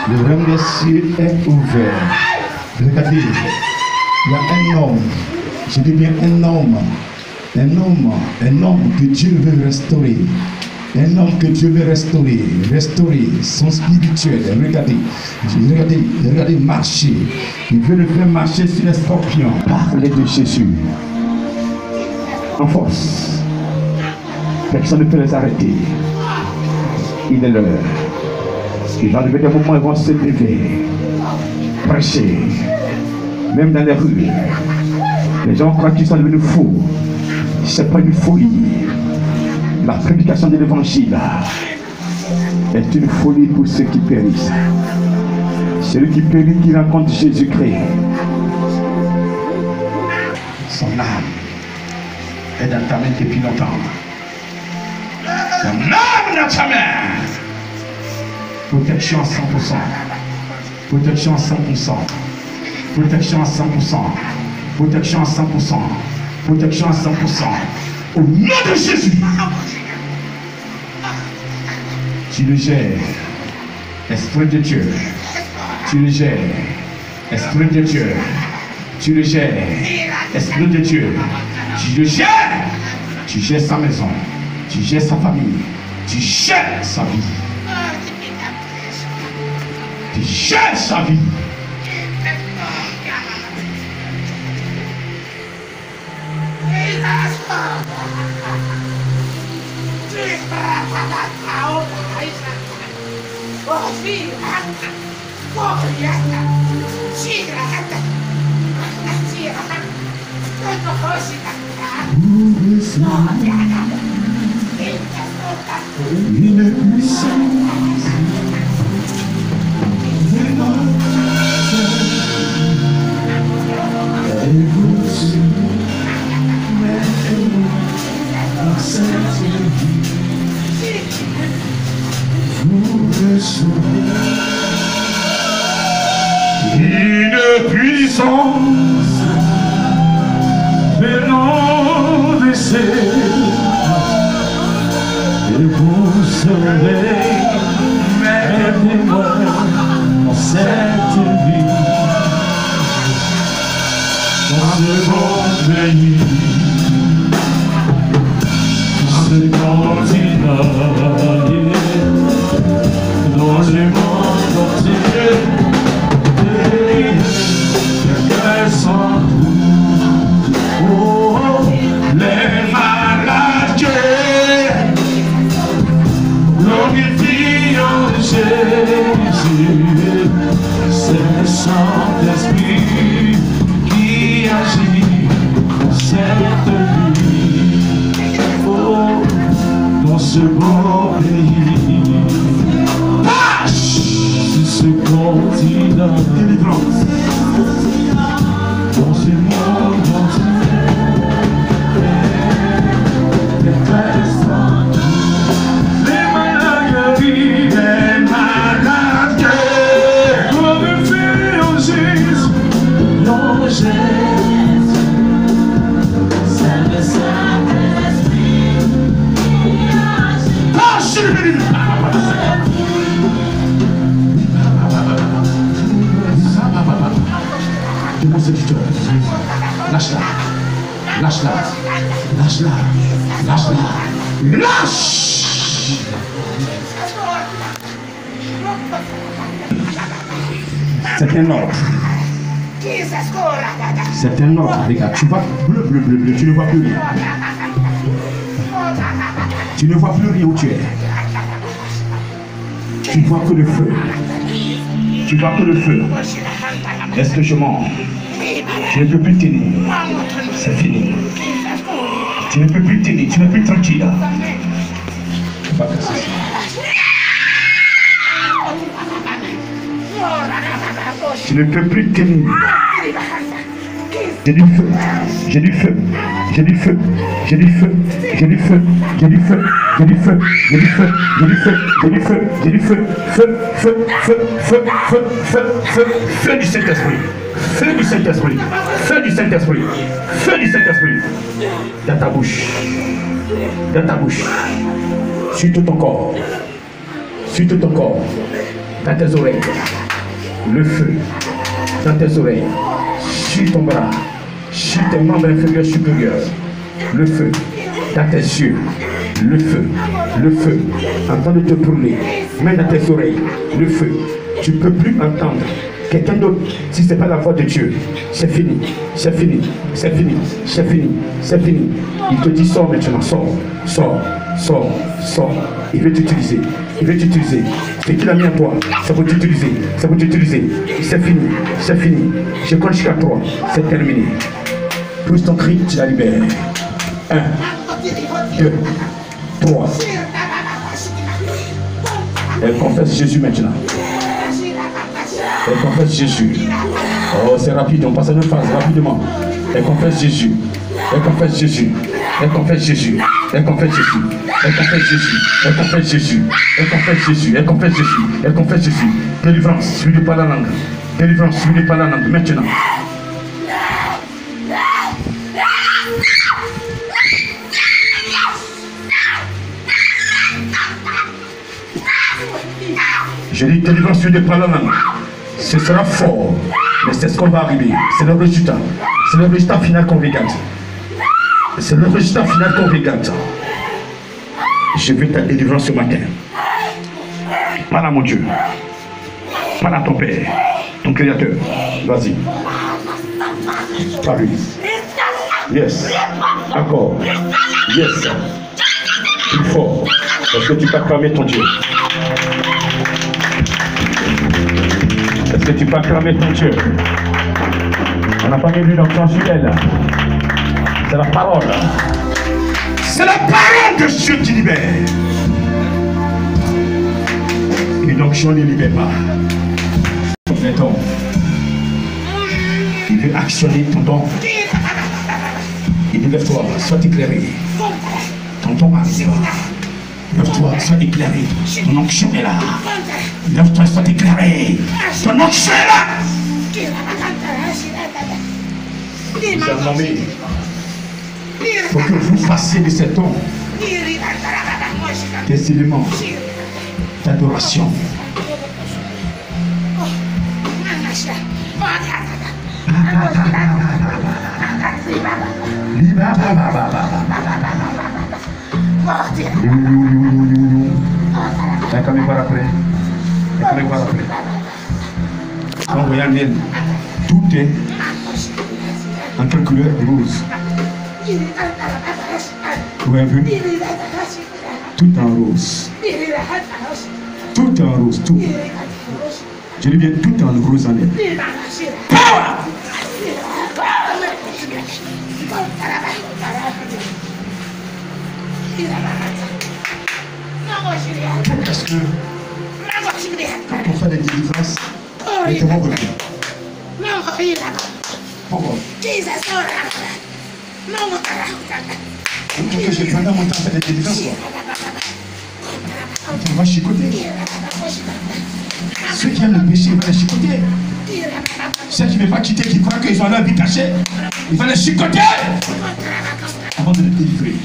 Le royaume des cieux est ouvert. Regardez, il y a un homme, je dis bien un homme que Dieu veut restaurer. Un homme que Dieu veut restaurer son spirituel. Regardez marcher. Il veut le faire marcher sur les scorpions. Parlez de Jésus. En force. Personne ne peut les arrêter. Il est l'heure. Il va arriver des moments où ils vont se lever. Prêcher. Même dans les rues. Les gens croient qu'ils sont devenus fous. Ce n'est pas une folie. La prédication de l'évangile est une folie pour ceux qui périssent. Celui qui périt, qui rencontre Jésus-Christ. Son âme est dans ta main depuis longtemps. Son âme dans ta main. Protection à 100%. Protection à 100%. Protection à 100%. Protection à 100%. Protection à 100%. Au nom de Jésus. Tu le gères. Esprit de Dieu. Tu le gères. Esprit de Dieu. Tu le gères. Esprit de Dieu. Tu le gères. Tu gères sa maison. Tu gères sa famille. Tu gères sa vie. Tu gères sa vie. Une puissance venant des cieux, et vous serez mes témoins dans cette vie, dans ce bon pays, dans ce continent, dans le monde entier. Les malades glorifiant Jésus, c'est le Saint-Esprit qui agit dans cette vie, oh, dans ce beau pays, sur ce continent, délivrance, dans ce monde entier. Lâche-la, lâche-la, lâche-la, lâche-la, lâche! C'est un ordre. C'est un ordre, regarde. Tu vois bleu, bleu, bleu, bleu, tu ne vois plus rien. Tu ne vois plus rien où tu es. Tu vois que le feu. Tu vois que le feu. Est-ce que je mens? Tu ne peux plus tenir. C'est fini. Tu ne peux plus tenir. Tu n'es plus tranquille. Pas que c'est ça. Tu ne peux plus tenir. J'ai du feu. J'ai du feu. J'ai du feu. J'ai du feu. J'ai du feu. J'ai du feu. J'ai du feu. J'ai du feu. J'ai du feu. J'ai du feu. J'ai du feu. Feu. Feu. Feu. Feu. Feu. Feu. Feu. Feu du Saint-Esprit. Feu du Saint-Esprit. Feu du Saint-Esprit. Feu du Saint-Esprit. Dans ta bouche. Dans ta bouche. Sur tout ton corps. Sur tout ton corps. Dans tes oreilles. Le feu. dans tes oreilles, sur ton bras, sur tes membres inférieurs supérieurs. Le feu dans tes yeux. Le feu, en train de te brûler, même dans tes oreilles, le feu. Tu ne peux plus entendre quelqu'un d'autre si ce n'est pas la voix de Dieu. C'est fini, c'est fini, c'est fini, c'est fini, c'est fini. Il te dit sors maintenant, sors, sors, sors, sors. Il veut t'utiliser, il veut t'utiliser. Ce qu'il a mis en toi, ça va t'utiliser, ça va t'utiliser. C'est fini, c'est fini. Je compte jusqu'à 3, c'est terminé. Pousse ton cri, tu la libères. 1, 2, 3. Elle confesse Jésus maintenant. Elle confesse Jésus. Oh, c'est rapide, on passe à une phase rapidement. Elle confesse Jésus. Elle confesse Jésus. Elle confesse Jésus. Elle confesse Jésus. Elle confesse Jésus. Elle confesse Jésus. Elle confesse Jésus. Elle confesse Jésus. Elle confesse Jésus. Délivrance, suivez pas la langue. Délivrance, suivez pas la langue. Maintenant. Je dis délivrance sur des parlements. Ce sera fort, mais c'est ce qu'on va arriver. C'est le résultat. C'est le résultat final qu'on regarde. C'est le résultat final qu'on regarde. Je veux ta délivrance ce matin. Parle à mon Dieu. Parle à ton Père, ton Créateur. Vas-y. Parle. Yes. Encore. Yes. Plus fort. Parce que tu peux acclamer ton Dieu. Est-ce que tu peux acclamer ton Dieu? On n'a pas mis dans ton fidèle. C'est la parole. C'est la parole de Dieu qui libère. Une onction ne libère pas. Ton il veut actionner ton don. Il dit lève-toi, sois éclairé. Ton don arrive. Lève-toi, sois éclairé. Ton onction est là. Lève-toi, sois éclairé. Ton onction est là. Vous avez nommé pour que vous fassiez de cet don des éléments d'adoration. Donc regardez, tout est en quelle couleur? Rose. Vous avez vu? Tout en rose. Tout en rose, tout. Je dis bien tout en rose en elle. Power! Parce que quand on fait des délivrances, les démons reviennent. Pourquoi? Donc j'ai pendant mon temps fait des délivrances. On va chicoter. Ceux qui aiment le péché, ils vont les chicoter. Ceux qui ne veulent pas quitter, qui croient qu'ils ont leur vie cachée, ils vont les chicoter avant de les délivrer.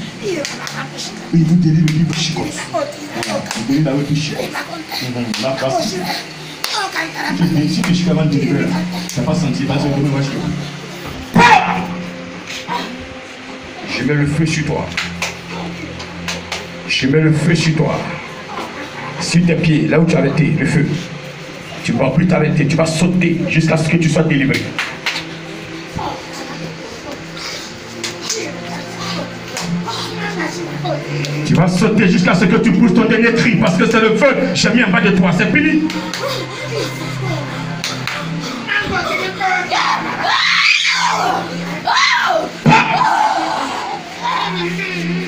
Ils vous délivrent le livre chicote. Vous donnez la route du chicote. Là, passe. Si tu es avant de délivrer, ça va pas sentir, vas-y, on va chicoter. Je mets le feu sur toi. Je mets le feu sur toi. Sur tes pieds, là où tu as arrêté, le feu. Tu ne vas plus t'arrêter, tu vas sauter jusqu'à ce que tu sois délivré. Tu vas sauter jusqu'à ce que tu pousses ton dernier cri, parce que c'est le feu, j'ai mis en bas de toi, c'est fini.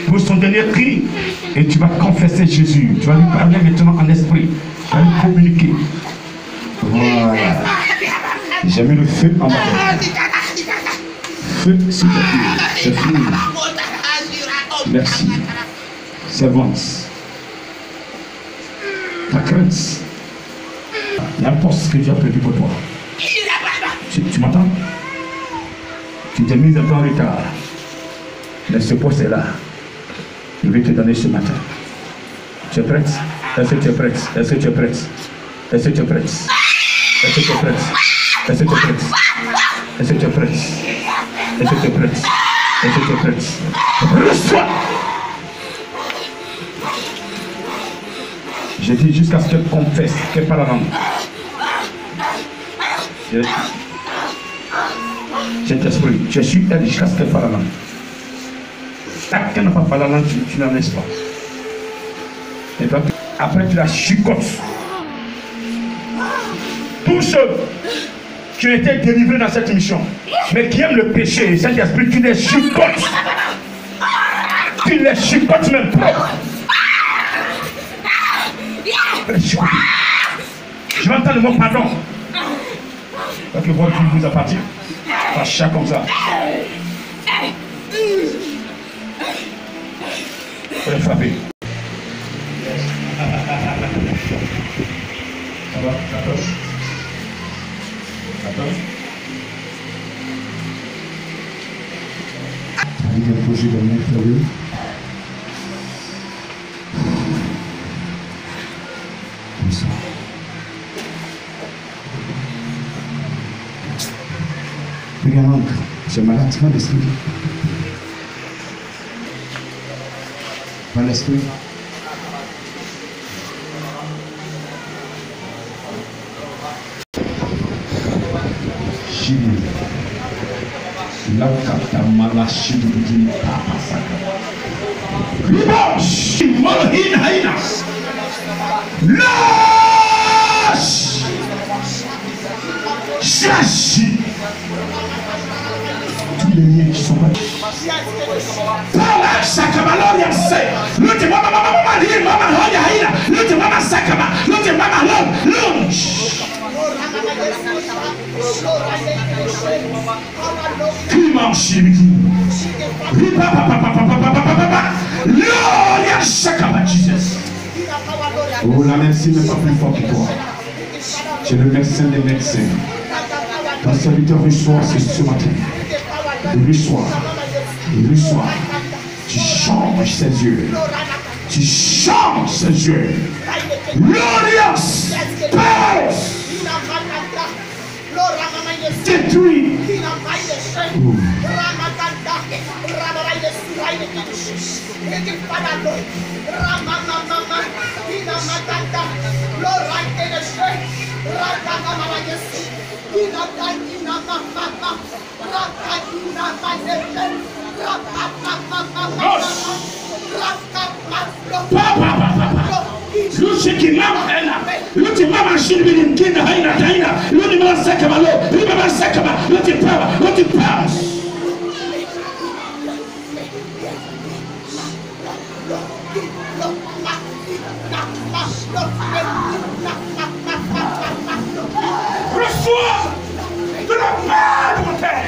Pousse ton dernier cri et tu vas confesser Jésus. Tu vas lui parler maintenant en esprit. Tu vas lui communiquer. Voilà. J'ai mis le feu en bas. Feu, s'il te plaît. C'est fini. Merci. Servance. Ta crainte. N'importe ce que Dieu a prévu pour toi. Tu m'entends? Tu t'es mis un peu en retard. Mais ce poste est là. Il veut te donner ce matin. Tu es prête? Est-ce que tu es prête? Est-ce que tu es prête? Est-ce que tu es prête? Est-ce que tu es prête? Est-ce que tu es prête? Est-ce que tu es prête? Est-ce que tu es prête? Est-ce que tu es prête? Reçois! J'ai dit jusqu'à ce qu'elle confesse qu'elle parle la langue. Saint-Esprit, tu es sur elle jusqu'à ce qu'elle parle la langue. Tant qu'elle n'a pas parlé la langue, tu n'en laisses pas. Et donc, après tu la chicotes. Tous ceux qui ont été délivrés dans cette mission, mais qui aiment le péché, Saint-Esprit, tu les chicotes. Tu les chicotes même propre. Je vais entendre le mot pardon. Donc le votre vie vous appartient. Pas chat comme ça. Faut les frapper. Ça va? Ça touche? Ça touche? Avec un projet de l'intérieur. Comme ça. Regarde, c'est malade, c'est pas l'esprit. Pas l'esprit. Chili. La katamala chili papa saka. Ribosh, molhin haina. Lâche. Chachi. Tous les liens qui sont pas. Parla sakabaloria c'est. L'autre mama hoya haina. L'autre mama sakaba. L'autre mama lunch. Oh, la médecine n'est pas plus fort que toi. Tu es le médecin des médecins. Ton serviteur reçoit ce matin. Il reçoit. Tu changes ses yeux. Tu changes ses yeux. Glorious. Père. Détruit. Reçois de la part de mon Père.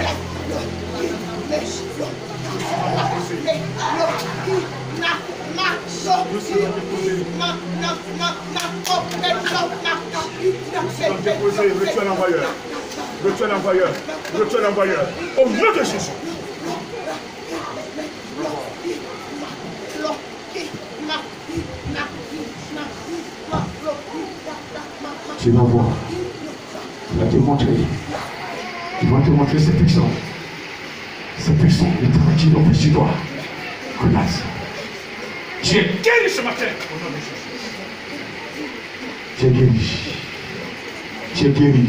Retiens l'envoyeur. Au nom de Jésus. Tu vas voir. Il va te montrer. Il va te montrer cette personne. Cette personne, le travail qui l'empêche du doigt. Connasse. Tu es guéri ce matin. Au nom de Jésus. Tu es guéri. Tu es guéri.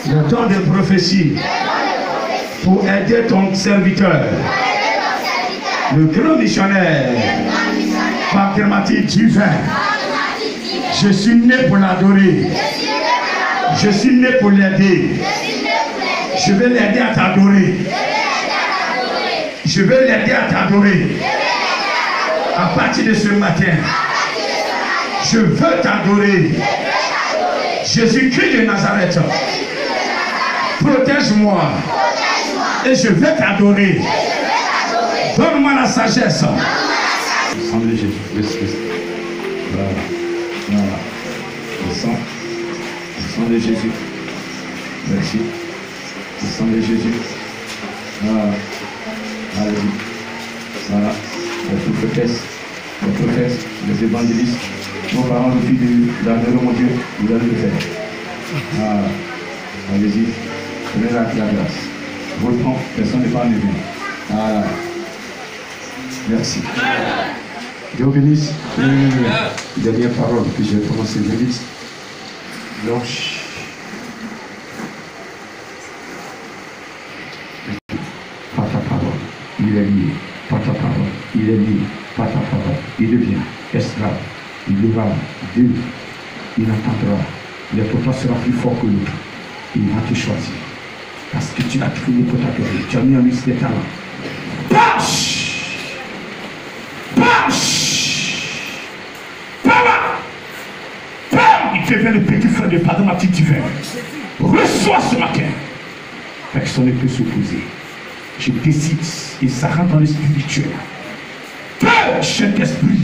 Le temps de prophétie pour aider ton serviteur, le grand missionnaire, par thématique divin. Je suis né pour l'adorer. Je suis né pour l'aider. Je vais l'aider à t'adorer. Je vais l'aider à t'adorer. À partir de ce matin, je veux t'adorer. Jésus-Christ de Nazareth, protège-moi et je vais t'adorer. Donne-moi la sagesse. Sang de Jésus. Voilà. Voilà. Le sang de Jésus. Merci. Le sang de Jésus. Voilà. Alléluia. Voilà. Les prophètes, les évangélistes, nos parents, nos filles de l'agneau, mon Dieu, vous allez le faire. Voilà. Allez-y. Prenez la grâce. Votre nom, personne n'est pas enlevé. Voilà. Merci. Dieu bénisse. Dernière parole que j'ai prononcée, bénisse. Donc, par ta parole, il est lié. Par ta parole, il est lié. Par ta parole, il devient esclave. Il devra Dieu. Il entendra. Le pourtant sera plus fort que l'autre. Il va te choisir. Parce que tu as crié pour ta gloire. Tu as mis en liste des talents. Bâche! Bâche! Bâche! Il devient le petit frère de pardon, ma petite divine. Reçois ce matin. Personne ne peut s'opposer. Je décide et ça rentre dans le spirituel. Saint-Esprit,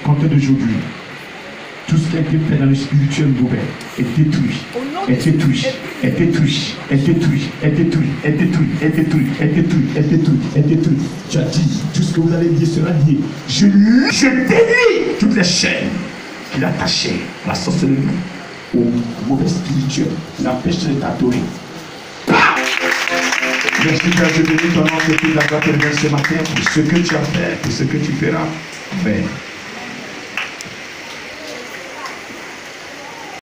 comptez d'aujourd'hui. Tout ce qui a été fait dans le spirituel mauvais est détruit, est détruit, est détruit, est détruit, est détruit, est détruit, est détruit, est détruit, est détruit, est détruit. Tu as dit, tout ce que vous allez lier sera lié. Je délie toutes les chaînes qui l'attachaient à la sorcellerie, au mauvais spirituel, qui l'empêchaient de t'adorer. Merci Père, je bénis ton nom, que toute la gloire te vienne ce matin pour ce que tu as fait, pour ce que tu feras. Amen.